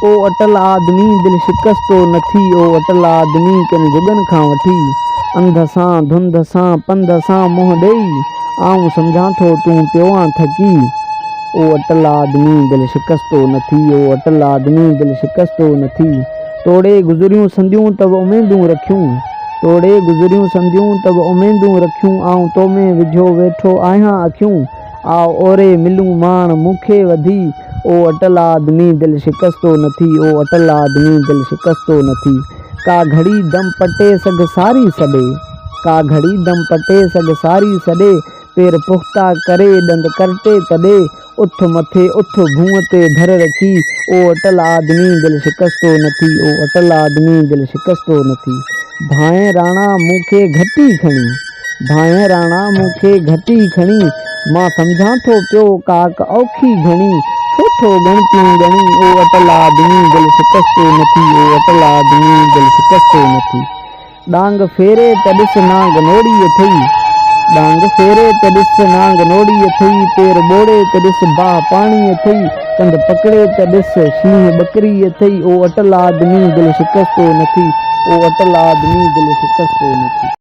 ओ अटल आदमी दिल शिकस्तो नथी। ओ अटल आदमी किन जुगन खां वठी अंध सां धुंध सां पंध सां मुंहुं ॾेई आऊं सम्झां थो तूं पियो आं थकी। ओ अटल आदमी दिल शिकस्तो नथी। ओ अटल आदमी दिल शिकस्तो नथी। तोड़े गुज़रियूं संदियूं तब उमेदूं रखियूं। तोड़े गुज़रियूं संदियूं तब उमेदूं रखियूं। आऊं तो में विझो वेठो आहियां अखियूं। आओ ओरे मिलूं माण मूंखे वधी। ओ अटल आदमी दिल शिकस्तो नथी। ओ अटल आदमी दिल शिकस्तो नथी। का घड़ी दम पटे सघ सारी सॾे। का घड़ी दम पटे सघ सारी सॾे। पेर पुख्ता करे ॾंद करटे तॾे। उथ मथे उथ भूअं ते धर रखी। ओ अटल आदमी दिल शिकस्तो नथी। ओ अटल आदमी दिल शिकस्तो नथी। भाए राणा मूंखे घटी खणी। भाए राणा मूंखे घटी खणी। मां सम्झां थो पियो काक औखी घणी। छो थो ॻणतियूं ॻणी। ओ अटल आदमी दिल शिकस्तो नथी। ओ अटल आदमी दिल शिकस्तो नथी। डांग फेरे त ॾिस नांग नोड़ी अथई। डांग फेरे त ॾिस नांग नोड़ी अथई। पेर ॿोड़े त ॾिस बाह पाणी अथई। कंध पकिड़े त ॾिस शींहं ॿकरी अथई। ओ अटल आदमी दिल शिकस्तो नथी। ओ अटल आदमी दिल शिकस्तो नथी।